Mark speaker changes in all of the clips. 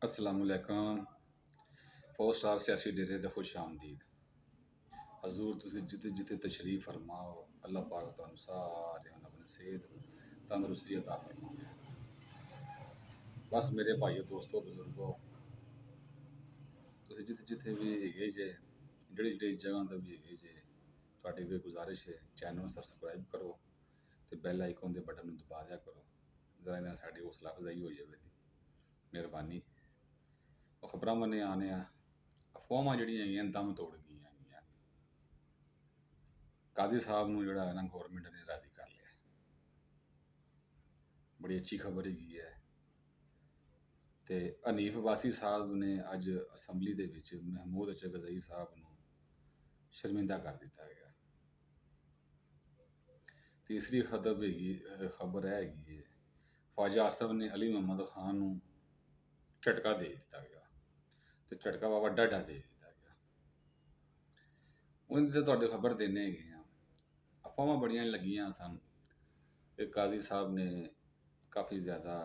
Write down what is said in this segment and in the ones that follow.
Speaker 1: असलामुअलैकुम। 4 star सियासी डेरे ते खुश आमदीद। हजूर तुसी जिते जिते तशरीफ फरमाओ, अल्लाह पाक तुहानू सारे अपनी सेहत तंदरुस्ती अता फरमावे। बस मेरे भाइयों दोस्तों बजुर्गों, तुसी जिथे जिथे भी है जे, जड़ी जड़ी जगह तो भी है जे, तुहाडी कोई गुजारिश है चैनल नूं सबसक्राइब करो तो बैल आइकन के बटन नूं दबा दिया करो। जरा इन्हां साडी हौसला अफजाई हो जाए दी मेहरबानी। खबरां मन्ने आने अफवाहां जड़ियां हैगियां दम तोड़ गईयां हैगियां। काजी साहब नूं जिहड़ा है ना गौरमेंट ने राजी कर लिया, बड़ी अच्छी खबर हैगी है। ते हनीफ वासी साहब ने अज असैंबली दे विच महमूद अचगज़ई साहब नूं शर्मिंदा कर दिता गया। तीसरी खबर है हैगी है, ख्वाजा आसफ ने अली मुहम्मद खान नूं झटका दे दिता गया, तो झटका बाबा डाढा दे दिता गया। उन्हें तो तुहाडे खबर देने हैगे आ। अफवाहां बड़ियां लगियां सन कि काजी साहब ने काफ़ी ज़्यादा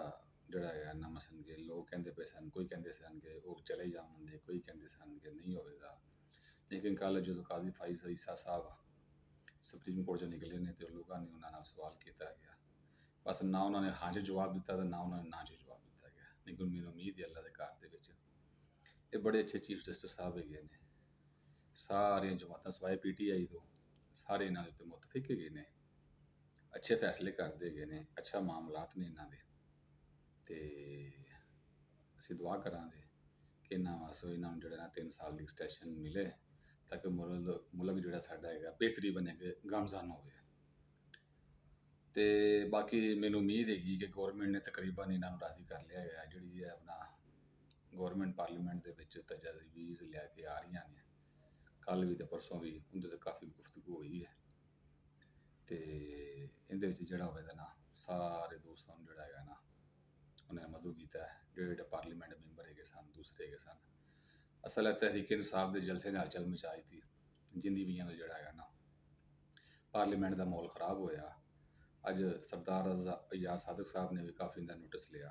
Speaker 1: जिहड़ा है ना मसन कि लोग कहते पे सन, कोई कहते सन कि वो चले जावणगे, कोई कहते सन कि नहीं होएगा। लेकिन कल जो काजी फाइज ईसा साहब सुप्रीम कोर्ट चो निकले ने तो लोगों ने उन्होंने सवाल किया गया, बस ना उन्होंने हाँ च जवाब दिता तो ना उन्होंने ना च जवाब दिता गया। लेकिन मैनूं उम्मीद है अल्लाह के घर दे विच ये बड़े अच्छे चीफ जस्टिस साहब हैगे ने, सारियां जमातां सवाए PTI तो सारे इन्हां दे उत्ते मुतफिक हैगे ने, अच्छे फैसले करते हैगे ने, अच्छा मामलात ने इन्हां दे। ते असीं दुआ करांगे कि इन्हां वास्ते इन्हां नूं जिहड़ा 3 साल दी एक्सटैंशन मिले ताकि मुल्क जिहड़ा साडा हैगा बेहतरी बने के गामजन होवे। ते बाकी मैनूं उम्मीद हैगी कि गौरमेंट ने तकरीबन इन्हां नूं राजी कर लिया है। जिहड़ी है अपना गौरमेंट पार्लीमेंट दे विच तजवीज़ लैके आ रहीआं ने, कल भी ते परसों भी उंदे ते काफ़ी गुफ्तगू होई है। ते इहदे विच जिहड़ा होवे दा ना सारे दोस्तां नूं जिहड़ा हैगा ना उन्हें मदू कीता है, जेह्ड़े पार्लीमेंट मैंबर हैगे सन, दूसरे हैगे सन। असल है तहरीक इंसाफ के जलसे ने हलचल मचाई थी, जिंदी भी जिहड़ा हैगा ना पार्लीमेंट का माहौल खराब होया। अज सरदार एजाज सादक साहब ने भी काफ़ी इंदा नोटिस लिया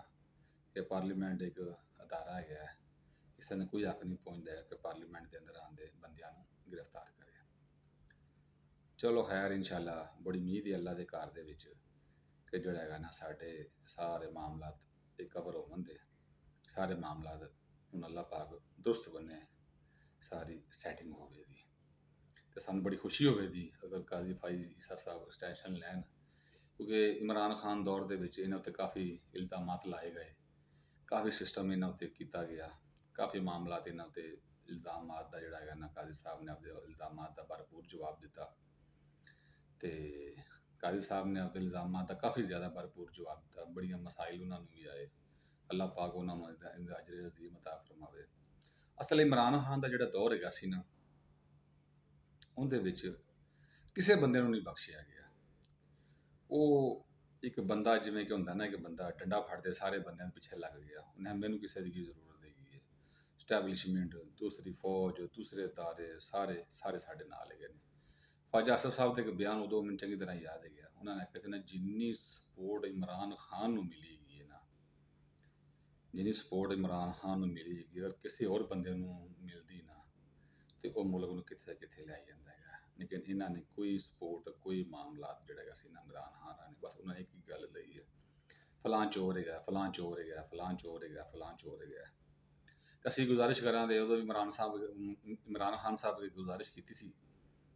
Speaker 1: कि पार्लीमेंट एक अदारा है, इसे ने कोई हक नहीं पहुँचता है कि पार्लीमेंट के अंदर आंदे बंदियां नूं गिरफ्तार करे। चलो खैर इंशाअल्लाह बड़ी उम्मीद है अल्लाह के घर दे विच कि जिहड़ा हैगा ना साडे सारे मामलात कवर होवन दे, सारे मामलात हुण अल्लाह पाक दुरुस्त बने, सारी सैटिंग होवे दी। ते सानूं बड़ी खुशी होवे दी अगर काजी फाइज ईसा साहब एक्सटैंशन लैन, क्योंकि इमरान खान दौर दे विच इन्हां उत्ते काफ़ी इल्ज़ामात लाए गए, काफ़ी सिस्टम इन्हां उत्ते कीता गया, काफ़ी मामलात इन्हां उत्ते इल्ज़ामात दा जिहड़ा हैगा ना काजी साहब ने अपने इल्ज़ामात दा भरपूर जवाब दिता। ते काजी साहब ने अपने इल्ज़ामात दा काफ़ी ज़्यादा भरपूर जवाब दिता, बड़ियां मसाइल उन्हां नूं भी आए। अल्लाह पाक उन्हां नूं इंदा अजर अज़ीम अता फरमावे। असल इमरान खान का जिहड़ा दौर हैगा सी ना, उहदे विच किसी बंदे नूं नहीं बख्शिया गया। वो एक बंदा जिवें कि हुंदा ना, एक बंदा डंडा फड़दे सारे बंदियां दे पिछे लग गया, उन्हें मैनूं किसी दी की जरूरत हैगी है। स्टैबलिशमेंट, दूसरी फौज, दूसरे इदारे सारे सारे साडे नाल हैगे ने। ख्वाजा आसफ साहब का एक बयान उदों मैनूं चंगी तरह याद है गया, उन्होंने आख्या सी ना जिन्नी सपोर्ट इमरान खान नूं मिली हैगी है ना, जिन्नी सपोर्ट इमरान खान नूं मिली हैगी, अगर किसी होर बंदे नूं मिलदी ना तो वह मुल्क नूं कित्थे कित्थे लै जांदा हैगा। लेकिन इन्हां ने कोई सपोर्ट कोई मामलात जिहड़ा हैगा सी ना इमरान खान ने, बस उन्होंने एक ही गल लई है, फलां चोर हैगा, फलां चोर हैगा, फलां चोर हैगा, फलां चोर हैगा। ते असीं गुजारिश करांगे उदों भी इमरान खान साहब की गुजारिश की सी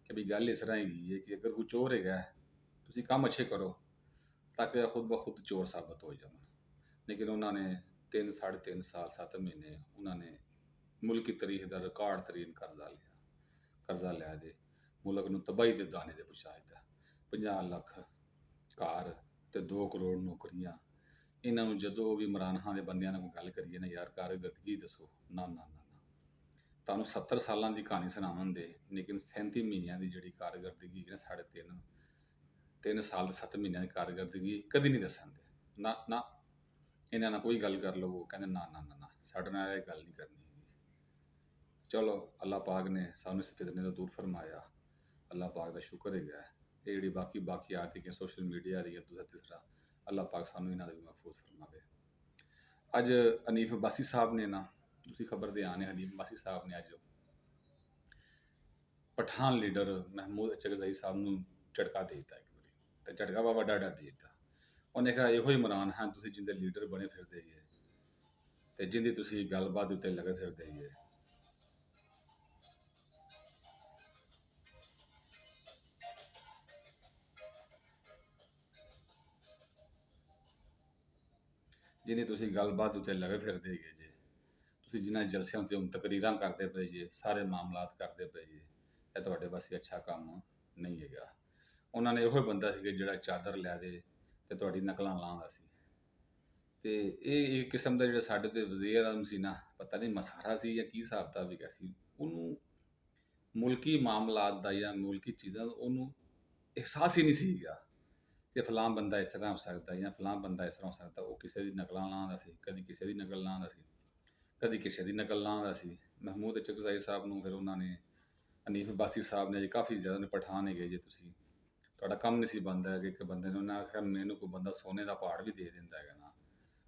Speaker 1: कि भी गल इस तरह हैगी है कि अगर कोई चोर हैगा तुसीं कम अच्छे करो ताकि खुद ब खुद चोर साबित हो जावन। लेकिन उन्होंने 3 साढ़े 3 साल 7 महीने उन्होंने मुल्क की तारीख का रिकॉर्ड तरीन कर्जा लिया दे मुल्क नूं तबाही के दाने ते पहुँचा दिता। 50 लाख घर ते 2 करोड़ नौकरियां। इन्हां नूं जदों भी इमरान खान के बंदियां नाल कोई गल करिए ना, यार कारकरदगी दसो, ना ना ना ना तुहानूं 70 सालां की कहानी सुनावन दे, लेकिन 37 महीनों की जिहड़ी कारकरदगी ना, 3.5 साल 7 महीनों की कारकरदगी कदी नहीं दसन दे। ना ना इन्हां नाल कोई गल कर लवो, कहंदे ना ना ना ना साडे नाल इह गल नहीं करनी। चलो अल्लाह पाक ने सानूं इस फितने तो दूर फरमाया, अल्लाह पाक का शुक्र है। ये जिहड़ी बाकी आर्थिक सोशल मीडिया दी दूसरा तीसरा, अल्लाह पाक सानूं इन्हां दा भी महफूज फरमावे। ਅੱਜ ਹਨੀਫ ਅਬਾਸੀ ਸਾਹਿਬ ਨੇ ਨਾ, ਤੁਸੀਂ ਖਬਰ ਦੇ ਆਨੇ, ਹਨੀਫ ਅਬਾਸੀ ਸਾਹਿਬ ਨੇ ਅੱਜ ਪਠਾਨ ਲੀਡਰ ਮਹਿਮੂਦ ਅਚਕਜ਼ਈ ਸਾਹਿਬ ਨੂੰ ਝਟਕਾ ਦੇ ਦਿੱਤਾ ਇੱਕ ਵਾਰੀ, ਤੇ ਝਟਕਾ ਬਾਬਾ ਡਾਡਾ ਦੇ ਦਿੱਤਾ। ਉਹਨੇ ਕਿਹਾ ਇਹੋ ਹੀ ਇਮਰਾਨ ਹਨ ਤੁਸੀਂ ਜਿੰਦੇ ਲੀਡਰ ਬਣੇ ਫਿਰਦੇ ਜੇ ਤੇ ਜਿੰਦੀ ਤੁਸੀਂ ਗੱਲਬਾਤ ਉੱਤੇ ਲੱਗੇ ਫਿਰਦੇ ਜੇ। ਜਿੰਦੀ ਤੁਸੀਂ ਗੱਲਬਾਤ ਉੱਤੇ ਲੱਗੇ ਫਿਰਦੇ ਜੇ, ਤੁਸੀਂ ਜਿਨ੍ਹਾਂ ਜਲਸਿਆਂ ਉੱਤੇ ਹੁਣ ਤਕਰੀਰਾਂ ਕਰਦੇ ਪਏ ਜੇ, ਸਾਰੇ ਮਾਮਲਾਤ ਕਰਦੇ ਪਏ ਜੇ, ਇਹ ਤੁਹਾਡੇ ਵਾਸਤੇ ਅੱਛਾ ਕੰਮ ਨਹੀਂ ਹੈਗਾ। ਉਹਨਾਂ ਨੇ ਇਹੋ ਬੰਦਾ ਸੀ ਕਿ ਜਿਹੜਾ ਚਾਦਰ ਲੈ ਦੇ ਤੇ ਤੁਹਾਡੀ ਨਕਲਾਂ ਲਾਉਂਦਾ ਸੀ। ਤੇ ਇਹ ਇੱਕ ਕਿਸਮ ਦਾ ਜਿਹੜਾ ਸਾਡੇ ਤੇ ਵਜ਼ੀਰ ਆਜ਼ਮ ਸੀ ਨਾ, ਪਤਾ ਨਹੀਂ ਮਸਖਰਾ ਸੀ ਜਾਂ ਕੀ ਹਿਸਾਬ ਕਿਤਾਬ ਵੀ ਸੀ, ਉਹਨੂੰ ਮੁਲਕੀ ਮਾਮਲਾਤ ਦਾ ਜਾਂ ਮੁਲਕੀ ਚੀਜ਼ਾਂ ਦਾ ਉਹਨੂੰ ਅਹਿਸਾਸ ਹੀ ਨਹੀਂ ਸੀਗਾ ਕਿ ਫਲਾਂ ਬੰਦਾ ਇਸ ਤਰ੍ਹਾਂ ਹੋ ਸਕਦਾ ਜਾਂ ਫਲਾਂ ਬੰਦਾ ਇਸ ਤਰ੍ਹਾਂ ਹੋ ਸਕਦਾ। ਉਹ ਕਿਸੇ ਦੀ ਨਕਲਾਂ ਲਾਉਂਦਾ ਸੀ, ਕਦੀ ਕਿਸੇ ਦੀ ਨਕਲ ਲਾਉਂਦਾ ਸੀ, ਕਦੀ ਕਿਸੇ ਦੀ ਨਕਲ ਲਾਉਂਦਾ ਸੀ। ਮਹਿਮੂਦ ਅਚਕਜ਼ਈ ਸਾਹਿਬ ਨੂੰ ਫਿਰ ਉਹਨਾਂ ਨੇ, ਹਨੀਫ ਅਬਾਸੀ ਸਾਹਿਬ ਨੇ, ਜੀ ਕਾਫੀ ਜ਼ਿਆਦਾ ਨੇ ਪਠਾਨ ਹੈਗੇ ਜੇ ਤੁਸੀਂ, ਤੁਹਾਡਾ ਕੰਮ ਨਹੀਂ ਸੀ ਬਣਦਾ ਕਿ ਇੱਕ ਬੰਦੇ ਨੂੰ ਉਹਨਾਂ ਆਖਿਆ ਮੈਨੂੰ ਕੋਈ ਬੰਦਾ ਸੋਨੇ ਦਾ ਪਹਾੜ ਵੀ ਦੇ ਦਿੰਦਾ ਹੈਗਾ ਨਾ,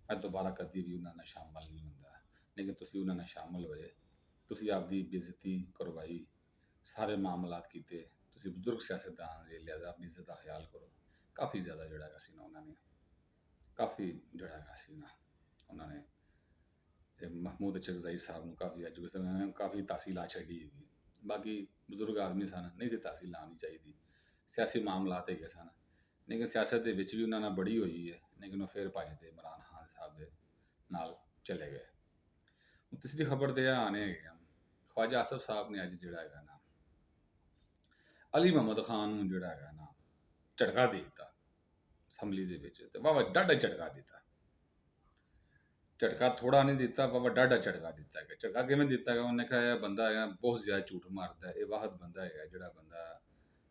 Speaker 1: ਮੈਂ ਦੁਬਾਰਾ ਕਦੀ ਵੀ ਉਹਨਾਂ ਨਾਲ ਸ਼ਾਮਲ ਨਹੀਂ ਹੁੰਦਾ। ਲੇਕਿਨ ਤੁਸੀਂ ਉਹਨਾਂ ਨਾਲ ਸ਼ਾਮਲ ਹੋਏ, ਤੁਸੀਂ ਆਪਦੀ ਬੇਇੱਜ਼ਤੀ ਕਰਵਾਈ, ਸਾਰੇ ਮਾਮਲਾਤ ਕੀਤੇ। ਤੁਸੀਂ ਬਜ਼ੁਰਗ ਸਿਆਸਤਦਾਨ ਦੇ ਲਿਹਾਜ਼ਾ ਆਪਣੀ ਇੱਜ਼ਤ ਦਾ ਖਿਆਲ ਕਰੋ। ਕਾਫੀ ਜ਼ਿਆਦਾ ਜਿਹੜਾ ਹੈਗਾ ਸੀ ਨਾ ਉਹਨਾਂ ਨੇ, ਕਾਫੀ ਜਿਹੜਾ ਹੈਗਾ ਸੀ ਨਾ ਉਹਨਾਂ ਨੇ ਮਹਿਮੂਦ ਅਚਕਜ਼ਈ ਸਾਹਿਬ ਨੂੰ ਕਾਫੀ ਐਜੂਕੇਸ਼ਨ, ਕਾਫੀ ਤਹਿਸੀਲ ਛੱਡੀ ਹੈਗੀ। ਬਾਕੀ ਬਜ਼ੁਰਗ ਆਦਮੀ ਸਨ, ਨਹੀਂ ਸੀ ਤਹਿਸੀਲ ਲਾਉਣੀ ਚਾਹੀਦੀ, ਸਿਆਸੀ ਮਾਮਲਾਤ ਹੈਗੇ ਸਨ, ਲੇਕਿਨ ਸਿਆਸਤ ਦੇ ਵਿੱਚ ਵੀ ਉਹਨਾਂ ਨਾਲ ਬੜੀ ਹੋਈ ਹੈ। ਲੇਕਿਨ ਉਹ ਫਿਰ ਭੱਜਦੇ ਇਮਰਾਨ ਖਾਨ ਸਾਹਿਬ ਦੇ ਨਾਲ ਚਲੇ ਗਏ। ਤੀਸਰੀ ਖਬਰ ਤੇ ਆਨੇ ਹੈਗੇ ਆ, ਖਵਾਜਾ ਆਸਫ ਸਾਹਿਬ ਨੇ ਅੱਜ ਜਿਹੜਾ ਹੈਗਾ ਨਾ ਅਲੀ ਮੁਹੰਮਦ ਖਾਨ ਨੂੰ ਜਿਹੜਾ ਹੈਗਾ ਨਾ ਝਟਕਾ ਦੇ ਦਿੱਤਾ ਅਸੈਂਬਲੀ ਦੇ ਵਿੱਚ, ਤੇ ਬਾਬਾ ਡਾਢਾ ਝਟਕਾ ਦਿੱਤਾ। ਝਟਕਾ ਥੋੜਾ ਨਹੀਂ ਦਿੱਤਾ, ਬਾਬਾ ਡਾਢਾ ਝਟਕਾ ਦਿੱਤਾ ਗਿਆ। ਝਟਕਾ ਕਿਵੇਂ ਦਿੱਤਾ ਗਿਆ? ਉਹਨੇ ਕਿਹਾ ਇਹ ਬੰਦਾ ਹੈਗਾ ਬਹੁਤ ਜ਼ਿਆਦਾ ਝੂਠ ਮਾਰਦਾ, ਇਹ ਵਾਹਦ ਬੰਦਾ ਹੈਗਾ ਜਿਹੜਾ ਬੰਦਾ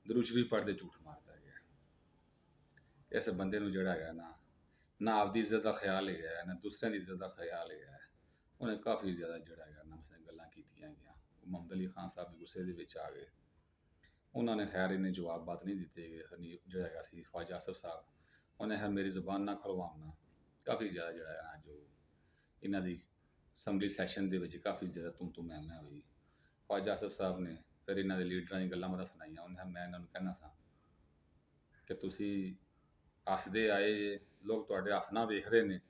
Speaker 1: ਦਰੂਦ ਸ਼ਰੀਫ ਪੜ੍ਹਦੇ ਝੂਠ ਮਾਰਦਾ ਹੈਗਾ। ਇਸ ਬੰਦੇ ਨੂੰ ਜਿਹੜਾ ਹੈਗਾ ਨਾ ਆਪਦੀ ਇੱਜ਼ਤ ਦਾ ਖਿਆਲ ਹੈਗਾ, ਨਾ ਦੂਸਰਿਆਂ ਦੀ ਇੱਜ਼ਤ ਦਾ ਖਿਆਲ ਹੈਗਾ। ਉਹਨੇ ਕਾਫੀ ਜ਼ਿਆਦਾ ਜਿਹੜਾ ਹੈਗਾ ਨਾ ਗੱਲਾਂ ਕੀਤੀਆਂ ਗਈਆਂ। ਮੁਹੰਮਦ ਅਲੀ ਖਾਨ ਸਾਹਿਬ ਵੀ ਗੁੱਸੇ ਦੇ ਵਿੱਚ ਆ ਗਏ। ਉਹਨਾਂ ਨੇ ਖੈਰ ਇਹਨੇ ਜਵਾਬ ਬਾਤ ਨਹੀਂ ਦਿੱਤੇ ਗਏ। ਹਨੀਫ ਜਿਹੜਾ ਹੈਗਾ ਸੀ ਖਵਾਜਾ ਆਸਫ ਸਾਹਿਬ, ਉਹਨੇ ਹੈ ਮੇਰੀ ਜ਼ੁਬਾਨ ਨਾ ਖਲਵਾਉਣਾ। ਕਾਫੀ ਜ਼ਿਆਦਾ ਜਿਹੜਾ ਹੈ ਨਾ ਜੋ ਇਹਨਾਂ ਦੀ ਅਸੈਂਬਲੀ ਸੈਸ਼ਨ ਦੇ ਵਿੱਚ ਕਾਫੀ ਜ਼ਿਆਦਾ ਤੂੰ ਮੈਂ ਹੋਈ। ਖਵਾਜਾ ਆਸਫ ਸਾਹਿਬ ਨੇ ਫਿਰ ਇਹਨਾਂ ਦੇ ਲੀਡਰਾਂ ਦੀ ਗੱਲਾਂ ਮਤਾਂ ਸੁਣਾਈਆਂ। ਉਹਨੇ ਮੈਂ ਇਹਨਾਂ ਨੂੰ ਕਹਿਣਾ ਸਾਂ ਕਿ ਤੁਸੀਂ ਹੱਸਦੇ ਆਏ, ਲੋਕ ਤੁਹਾਡੇ ਹੱਸਣਾ ਵੇਖ ਰਹੇ ਨੇ,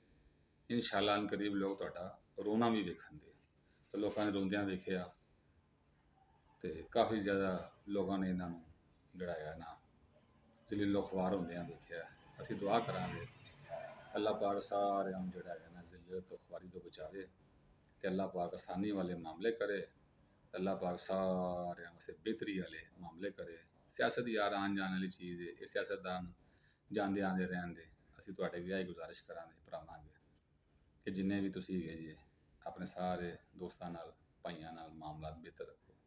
Speaker 1: ਇਨਸ਼ਾਅੱਲਾ ਅਨ ਕਰੀਬ ਲੋਕ ਤੁਹਾਡਾ ਰੋਣਾ ਵੀ ਵੇਖਣਗੇ। ਤੇ ਲੋਕਾਂ ਨੇ ਰੋਂਦਿਆਂ ਵੇਖਿਆ ਤੇ ਕਾਫੀ ਜ਼ਿਆਦਾ ਲੋਕਾਂ ਨੇ ਇਹਨਾਂ ਨੂੰ ਜਿਹੜਾ ਹੈ ਨਾ ਜ਼ਲੀਲੋ ਖਵਾਰ ਹੁੰਦਿਆਂ ਵੇਖਿਆ। ਅਸੀਂ ਦੁਆ ਕਰਾਂਗੇ ਅੱਲਾਹ ਪਾਕ ਸਾਰਿਆਂ ਨੂੰ ਜਿਹੜਾ ਹੈਗਾ ਨਾ ਜ਼ਿਲਤ ਤੋਂ ਖਵਾਰੀ ਤੋਂ ਬਚਾਵੇ ਤੇ ਅੱਲਾਹ ਪਾਕ ਆਸਾਨੀ ਵਾਲੇ ਮਾਮਲੇ ਕਰੇ। ਅੱਲਾਹ ਪਾਕ ਸਾਰਿਆਂ ਵਾਸਤੇ ਬਿਹਤਰੀ ਵਾਲੇ ਮਾਮਲੇ ਕਰੇ। ਸਿਆਸਤ ਯਾਰ ਆਉਣ ਜਾਣ ਵਾਲੀ ਚੀਜ਼ ਹੈ, ਇਹ ਸਿਆਸਤਦਾਨ ਜਾਂਦੇ ਆਉਂਦੇ ਰਹਿਣ ਦੇ। ਅਸੀਂ ਤੁਹਾਡੇ ਵੀ ਆਹੀ ਗੁਜ਼ਾਰਿਸ਼ ਕਰਾਂਗੇ ਭਰਾਵਾਂਗੇ ਕਿ ਜਿੰਨੇ ਵੀ ਤੁਸੀਂ ਹੈਗੇ ਜੇ ਆਪਣੇ ਸਾਰੇ ਦੋਸਤਾਂ ਨਾਲ, ਭਾਈਆਂ ਨਾਲ ਮਾਮਲਾਤ ਬਿਹਤਰ ਰੱਖੋ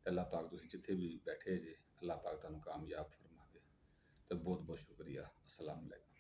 Speaker 1: ਤੇ ਅੱਲਾਹ ਪਾਕ ਤੁਸੀਂ ਜਿੱਥੇ ਵੀ ਬੈਠੇ ਜੇ ਅੱਲਾਹ ਪਾਕ ਤੁਹਾਨੂੰ ਕਾਮਯਾਬ ਫਰਮਾਵੇ। ਤੇ ਬਹੁਤ ਬਹੁਤ ਸ਼ੁਕਰੀਆ। ਅਸਲਾਮ ਅਲੈਕੁਮ।